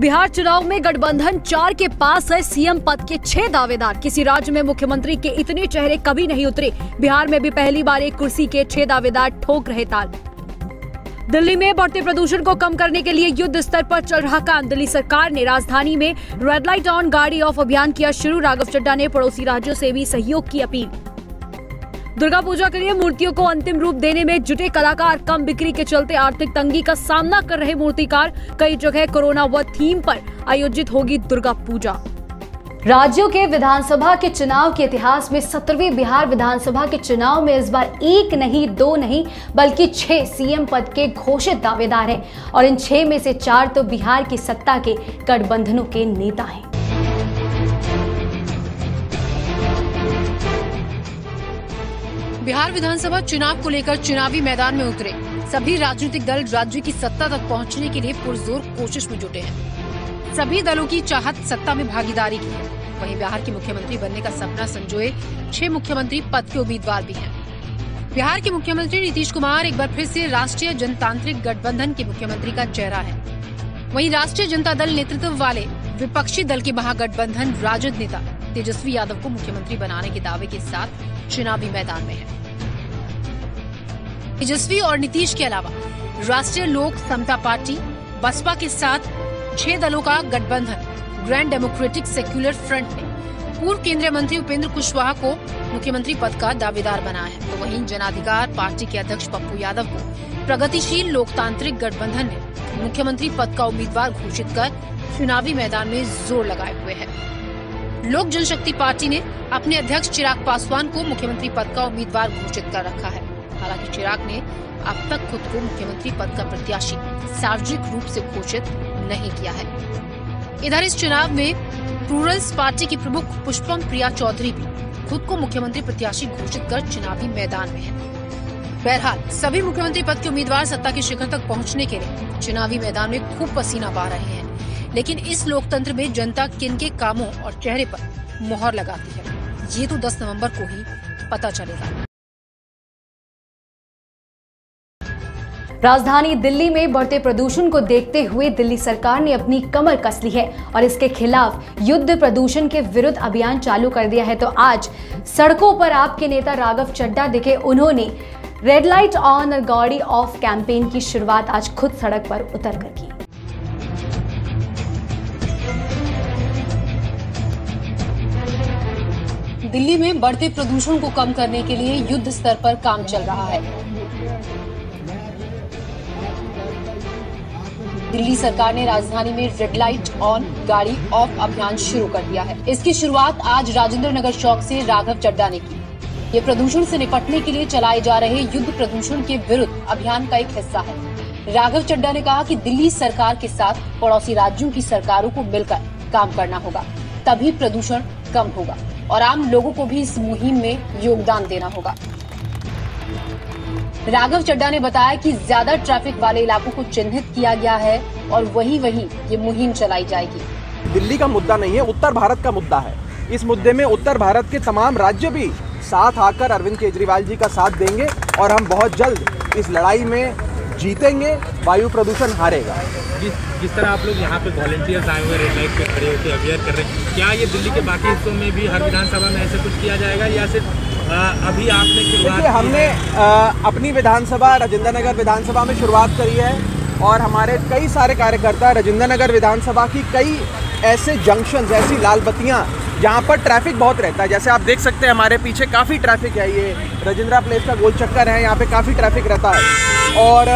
बिहार चुनाव में गठबंधन 4 के पास है सीएम पद के 6 दावेदार। किसी राज्य में मुख्यमंत्री के इतने चेहरे कभी नहीं उतरे। बिहार में भी पहली बार एक कुर्सी के 6 दावेदार ठोक रहे ताल। दिल्ली में बढ़ते प्रदूषण को कम करने के लिए युद्ध स्तर पर चल रहा काम। दिल्ली सरकार ने राजधानी में रेड लाइट ऑन गाड़ी ऑफ अभियान किया शुरू। राघव चड्ढा ने पड़ोसी राज्यों से भी सहयोग की अपील। दुर्गा पूजा के लिए मूर्तियों को अंतिम रूप देने में जुटे कलाकार। कम बिक्री के चलते आर्थिक तंगी का सामना कर रहे मूर्तिकार। कई जगह कोरोना व थीम पर आयोजित होगी दुर्गा पूजा। राज्यों के विधानसभा के चुनाव के इतिहास में 17वीं बिहार विधानसभा के चुनाव में इस बार 1 नहीं 2 नहीं बल्कि 6 सीएम पद के घोषित दावेदार हैं और इन 6 में से 4 तो बिहार की सत्ता के गठबंधनों के नेता हैं। बिहार विधानसभा चुनाव को लेकर चुनावी मैदान में उतरे सभी राजनीतिक दल राज्य की सत्ता तक पहुंचने के लिए पुरजोर कोशिश में जुटे हैं। सभी दलों की चाहत सत्ता में भागीदारी की है। वहीं बिहार के मुख्यमंत्री बनने का सपना संजोए 6 मुख्यमंत्री पद के उम्मीदवार भी हैं। बिहार के मुख्यमंत्री नीतीश कुमार एक बार फिर से राष्ट्रीय जनतांत्रिक गठबंधन के मुख्यमंत्री का चेहरा है। वहीं राष्ट्रीय जनता दल नेतृत्व वाले विपक्षी दल के महागठबंधन राजद नेता तेजस्वी यादव को मुख्यमंत्री बनाने के दावे के साथ चुनावी मैदान में है। तेजस्वी और नीतीश के अलावा राष्ट्रीय लोक समता पार्टी बसपा के साथ 6 दलों का गठबंधन ग्रैंड डेमोक्रेटिक सेक्युलर फ्रंट ने पूर्व केंद्रीय मंत्री उपेंद्र कुशवाहा को मुख्यमंत्री पद का दावेदार बनाया है। तो वहीं जन अधिकार पार्टी के अध्यक्ष पप्पू यादव को प्रगतिशील लोकतांत्रिक गठबंधन ने मुख्यमंत्री पद का उम्मीदवार घोषित कर चुनावी मैदान में जोर लगाए हुए है। लोक जनशक्ति पार्टी ने अपने अध्यक्ष चिराग पासवान को मुख्यमंत्री पद का उम्मीदवार घोषित कर रखा है। हालांकि चिराग ने अब तक खुद को मुख्यमंत्री पद का प्रत्याशी सार्वजनिक रूप से घोषित नहीं किया है। इधर इस चुनाव में प्लूरल्स पार्टी की प्रमुख पुष्पम प्रिया चौधरी भी खुद को मुख्यमंत्री प्रत्याशी घोषित कर चुनावी मैदान में है। बहरहाल सभी मुख्यमंत्री पद के उम्मीदवार सत्ता के शिखर तक पहुंचने के लिए चुनावी मैदान में खूब पसीना बहा रहे हैं। लेकिन इस लोकतंत्र में जनता किन के कामों और चेहरे पर मोहर लगाती है, ये तो 10 नवंबर को ही पता चलेगा। राजधानी दिल्ली में बढ़ते प्रदूषण को देखते हुए दिल्ली सरकार ने अपनी कमर कस ली है और इसके खिलाफ युद्ध प्रदूषण के विरुद्ध अभियान चालू कर दिया है। तो आज सड़कों पर आपके नेता राघव चड्ढा दिखे। उन्होंने रेड लाइट ऑन गाड़ी ऑफ कैंपेन की शुरुआत आज खुद सड़क पर उतर कर की। दिल्ली में बढ़ते प्रदूषण को कम करने के लिए युद्ध स्तर पर काम चल रहा है। दिल्ली सरकार ने राजधानी में रेड लाइट ऑन गाड़ी ऑफ अभियान शुरू कर दिया है। इसकी शुरुआत आज राजेंद्र नगर चौक से राघव चड्ढा ने की। ये प्रदूषण से निपटने के लिए चलाए जा रहे युद्ध प्रदूषण के विरुद्ध अभियान का एक हिस्सा है। राघव चड्ढा ने कहा कि दिल्ली सरकार के साथ पड़ोसी राज्यों की सरकारों को मिलकर काम करना होगा, तभी प्रदूषण कम होगा और आम लोगों को भी इस मुहिम में योगदान देना होगा। राघव चड्ढा ने बताया कि ज्यादा ट्रैफिक वाले इलाकों को चिन्हित किया गया है और वही ये मुहिम चलाई जाएगी। दिल्ली का मुद्दा नहीं है, उत्तर भारत का मुद्दा है। इस मुद्दे में उत्तर भारत के तमाम राज्य भी साथ आकर अरविंद केजरीवाल जी का साथ देंगे और हम बहुत जल्द इस लड़ाई में जीतेंगे। वायु प्रदूषण हारेगा। जिस तरह आप लोग यहाँ पे वॉलंटियर्स आए हुए रेड लाइट पे खड़े होकर अवेयर कर रहे हैं, क्या ये दिल्ली के बाकी हिस्सों में भी हर विधानसभा में ऐसा कुछ किया जाएगा या सिर्फ अभी आपने शुरुआत? देखिए, हमने अपनी विधानसभा राजेंद्र नगर विधानसभा में शुरुआत करी है और हमारे कई सारे कार्यकर्ता राजेंद्र नगर विधानसभा की कई ऐसे जंक्शन, ऐसी लाल बत्तियाँ जहाँ पर ट्रैफिक बहुत रहता है। जैसे आप देख सकते हैं हमारे पीछे काफ़ी ट्रैफिक है। ये राजेंद्रा प्लेस का गोल चक्कर है, यहाँ पे काफ़ी ट्रैफिक रहता है और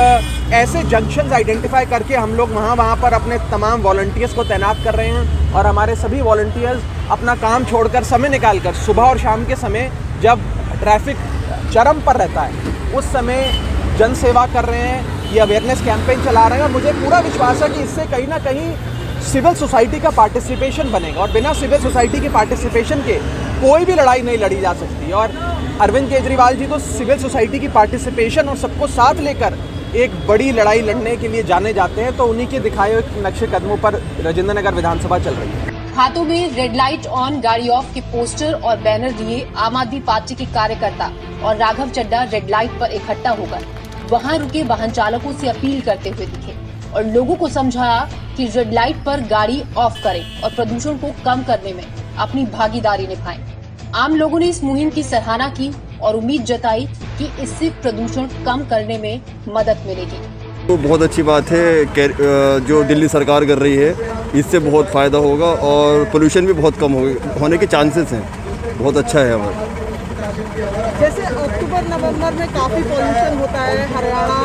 ऐसे जंक्शंस आइडेंटिफाई करके हम लोग वहाँ पर अपने तमाम वॉलंटियर्स को तैनात कर रहे हैं और हमारे सभी वॉलंटियर्स अपना काम छोड़कर समय निकालकर सुबह और शाम के समय जब ट्रैफिक चरम पर रहता है उस समय जन सेवा कर रहे हैं, ये अवेयरनेस कैंपेन चला रहे हैं और मुझे पूरा विश्वास है कि इससे कहीं ना कहीं सिविल सोसाइटी का पार्टिसिपेशन बनेगा और बिना सिविल सोसाइटी के पार्टिसिपेशन के कोई भी लड़ाई नहीं लड़ी जा सकती। और अरविंद केजरीवाल जी तो सिविल सोसाइटी की पार्टिसिपेशन और सबको साथ लेकर एक बड़ी लड़ाई लड़ने के लिए जाने जाते हैं, तो उन्हीं के दिखाए हुए नक्शे कदमों पर राजेंद्र नगर विधानसभा चल रही है। हाथों में रेड लाइट ऑन गाड़ी ऑफ के पोस्टर और बैनर लिए आम आदमी पार्टी के कार्यकर्ता और राघव चड्ढा रेड लाइट पर इकट्ठा होकर वहां रुके वाहन चालकों से अपील करते हुए दिखे। और लोगों को समझाया कि रेड लाइट पर गाड़ी ऑफ करें और प्रदूषण को कम करने में अपनी भागीदारी निभाएं। आम लोगों ने इस मुहिम की सराहना की और उम्मीद जताई कि इससे प्रदूषण कम करने में मदद मिलेगी। तो बहुत अच्छी बात है जो दिल्ली सरकार कर रही है, इससे बहुत फ़ायदा होगा और पोल्यूशन भी बहुत कम होने के चांसेस हैं। बहुत अच्छा है हमारा। जैसे अक्टूबर नवंबर में काफ़ी पोल्यूशन होता है, हरियाणा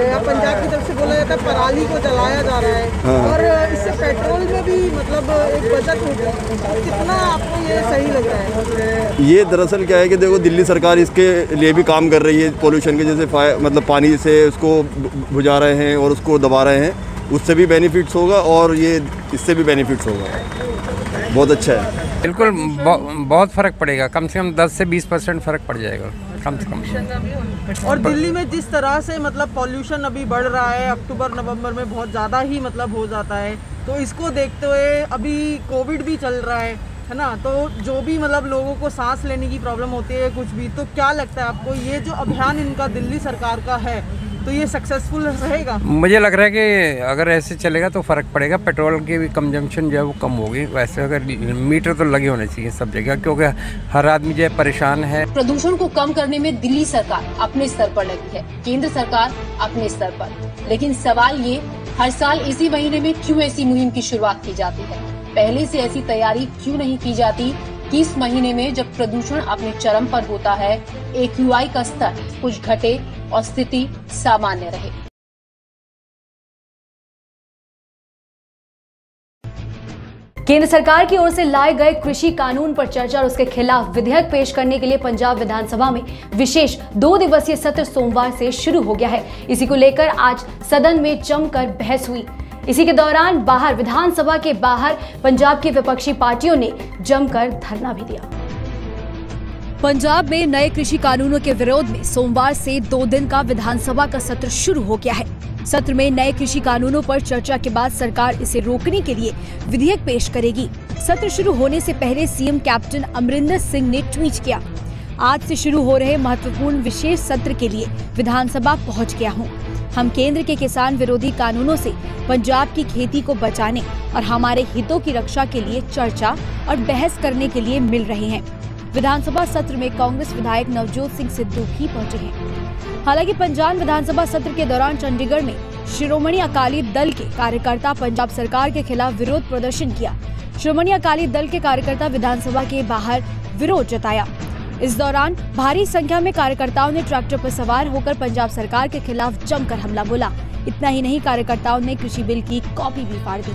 या पंजाब की तरफ से बोला जाता है पराली को जलाया जा रहा है। हाँ। और इससे पेट्रोल में भी मतलब एक बचत होती है। कितना आपको ये सही लग रहा है? ये दरअसल क्या है कि देखो दिल्ली सरकार इसके लिए भी काम कर रही है। पोल्यूशन के जैसे मतलब पानी से उसको बुझा रहे हैं और उसको दबा रहे हैं, उससे भी बेनिफिट्स होगा और ये इससे भी बेनिफिट्स होगा। बहुत अच्छा है। बिल्कुल बहुत फ़र्क पड़ेगा, कम से कम 10 से 20% फ़र्क पड़ जाएगा कम से कम। और दिल्ली में जिस तरह से मतलब पॉल्यूशन अभी बढ़ रहा है, अक्टूबर नवंबर में बहुत ज़्यादा ही मतलब हो जाता है, तो इसको देखते हुए अभी कोविड भी चल रहा है ना, तो जो भी मतलब लोगों को सांस लेने की प्रॉब्लम होती है कुछ भी, तो क्या लगता है आपको ये जो अभियान इनका दिल्ली सरकार का है तो ये सक्सेसफुल रहेगा? मुझे लग रहा है कि अगर ऐसे चलेगा तो फ़र्क पड़ेगा। पेट्रोल की भी कंजम्पशन जो है वो कम होगी। वैसे अगर मीटर तो लगे होने चाहिए सब जगह, क्योंकि हर आदमी जो है परेशान है। प्रदूषण को कम करने में दिल्ली सरकार अपने स्तर पर लगी है, केंद्र सरकार अपने स्तर पर। लेकिन सवाल ये, हर साल इसी महीने में क्यों ऐसी मुहिम की शुरुआत की जाती है? पहले से ऐसी तैयारी क्यों नहीं की जाती कि इस महीने में जब प्रदूषण अपने चरम पर होता है, AQI का स्तर कुछ घटे और स्थिति सामान्य रहे। केंद्र सरकार की ओर से लाए गए कृषि कानून पर चर्चा और उसके खिलाफ विधेयक पेश करने के लिए पंजाब विधानसभा में विशेष 2 दिवसीय सत्र सोमवार से शुरू हो गया है। इसी को लेकर आज सदन में जमकर बहस हुई। इसी के दौरान विधानसभा के बाहर पंजाब की विपक्षी पार्टियों ने जमकर धरना भी दिया। पंजाब में नए कृषि कानूनों के विरोध में सोमवार से 2 दिन का विधानसभा का सत्र शुरू हो गया है। सत्र में नए कृषि कानूनों पर चर्चा के बाद सरकार इसे रोकने के लिए विधेयक पेश करेगी। सत्र शुरू होने से पहले सीएम कैप्टन अमरिंदर सिंह ने ट्वीट किया, आज से शुरू हो रहे महत्वपूर्ण विशेष सत्र के लिए विधानसभा पहुंच गया हूं। हम केंद्र के किसान विरोधी कानूनों से पंजाब की खेती को बचाने और हमारे हितों की रक्षा के लिए चर्चा और बहस करने के लिए मिल रहे हैं। विधानसभा सत्र में कांग्रेस विधायक नवजोत सिंह सिद्धू भी पहुंचे हैं। हालांकि पंजाब विधानसभा सत्र के दौरान चंडीगढ़ में शिरोमणि अकाली दल के कार्यकर्ता पंजाब सरकार के खिलाफ विरोध प्रदर्शन किया। शिरोमणि अकाली दल के कार्यकर्ता विधानसभा के बाहर विरोध जताया। इस दौरान भारी संख्या में कार्यकर्ताओं ने ट्रैक्टर पर सवार होकर पंजाब सरकार के खिलाफ जमकर हमला बोला। इतना ही नहीं, कार्यकर्ताओं ने कृषि बिल की कॉपी भी फाड़ दी।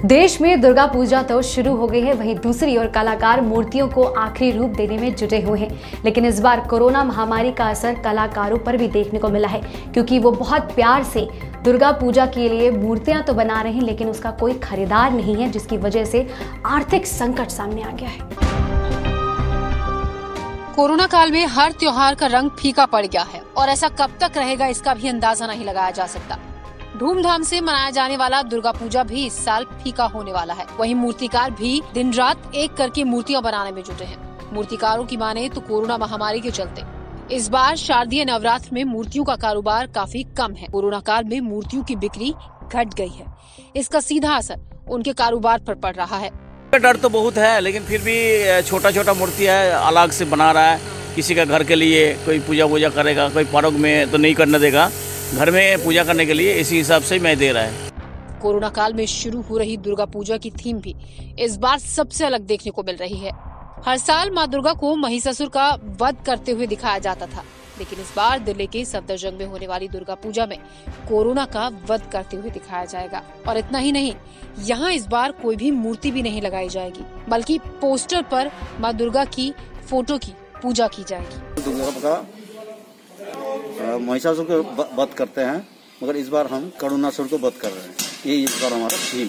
देश में दुर्गा पूजा तो शुरू हो गई है, वहीं दूसरी ओर कलाकार मूर्तियों को आखिरी रूप देने में जुटे हुए हैं। लेकिन इस बार कोरोना महामारी का असर कलाकारों पर भी देखने को मिला है, क्योंकि वो बहुत प्यार से दुर्गा पूजा के लिए मूर्तियां तो बना रहे हैं, लेकिन उसका कोई खरीदार नहीं है, जिसकी वजह से आर्थिक संकट सामने आ गया है। कोरोना काल में हर त्योहार का रंग फीका पड़ गया है और ऐसा कब तक रहेगा इसका भी अंदाजा नहीं लगाया जा सकता। धूमधाम से मनाया जाने वाला दुर्गा पूजा भी इस साल फीका होने वाला है। वहीं मूर्तिकार भी दिन रात एक करके मूर्तियां बनाने में जुटे हैं। मूर्तिकारों की माने तो कोरोना महामारी के चलते इस बार शारदीय नवरात्र में मूर्तियों का कारोबार काफी कम है। कोरोना काल में मूर्तियों की बिक्री घट गई है। इसका सीधा असर उनके कारोबार पर पड़ रहा है। डर तो बहुत है, लेकिन फिर भी छोटा छोटा मूर्ति है, अलग से बना रहा है। किसी का घर के लिए कोई पूजा वूजा करेगा, कोई पर्व में तो नहीं करने देगा, घर में पूजा करने के लिए इसी हिसाब से मैं दे रहा है। कोरोना काल में शुरू हो रही दुर्गा पूजा की थीम भी इस बार सबसे अलग देखने को मिल रही है। हर साल मां दुर्गा को महिषासुर का वध करते हुए दिखाया जाता था, लेकिन इस बार दिल्ली के सफदरजंग में होने वाली दुर्गा पूजा में कोरोना का वध करते हुए दिखाया जाएगा। और इतना ही नहीं, यहाँ इस बार कोई भी मूर्ति भी नहीं लगाई जाएगी, बल्कि पोस्टर पर मां दुर्गा की फोटो की पूजा की जाएगी। महिषासुर को वध करते हैं, मगर इस बार हम करुणासुर को वध कर रहे हैं। ये इस बार हमारा थीम।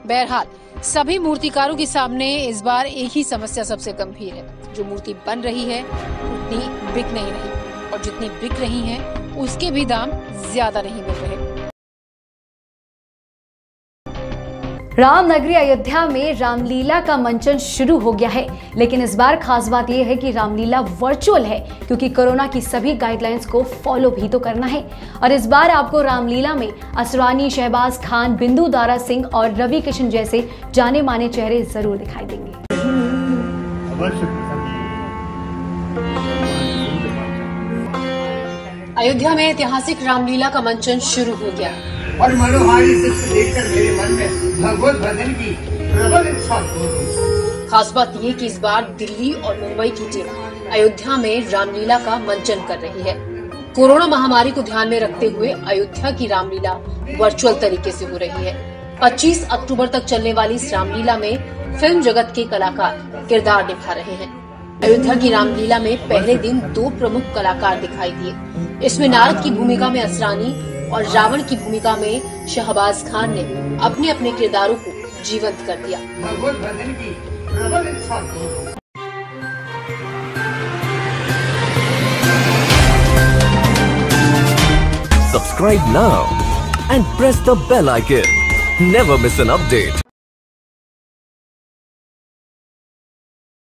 बहरहाल सभी मूर्तिकारों के सामने इस बार एक ही समस्या सबसे गंभीर है। जो मूर्ति बन रही है उतनी बिक नहीं रही, और जितनी बिक रही है उसके भी दाम ज्यादा नहीं मिल रहे। रामनगरी अयोध्या में रामलीला का मंचन शुरू हो गया है, लेकिन इस बार खास बात यह है कि रामलीला वर्चुअल है, क्योंकि कोरोना की सभी गाइडलाइंस को फॉलो भी तो करना है। और इस बार आपको रामलीला में असरानी, शहबाज खान, बिंदु दारा सिंह और रवि किशन जैसे जाने माने चेहरे जरूर दिखाई देंगे। अयोध्या में ऐतिहासिक रामलीला का मंचन शुरू हो गया और मनोहारी दृश्य देखकर मेरे मन में भगवत भजन की प्रबल इच्छा हो। खास बात ये कि इस बार दिल्ली और मुंबई की टीम अयोध्या में रामलीला का मंचन कर रही है। कोरोना महामारी को ध्यान में रखते हुए अयोध्या की रामलीला वर्चुअल तरीके से हो रही है। 25 अक्टूबर तक चलने वाली इस रामलीला में फिल्म जगत के कलाकार किरदार निभा रहे हैं। अयोध्या की रामलीला में पहले दिन 2 प्रमुख कलाकार दिखाई दिए। इसमें नारद की भूमिका में असरानी और रावण की भूमिका में शहबाज खान ने अपने अपने किरदारों को जीवंत कर दिया। Subscribe now and press the bell icon. Never miss an update.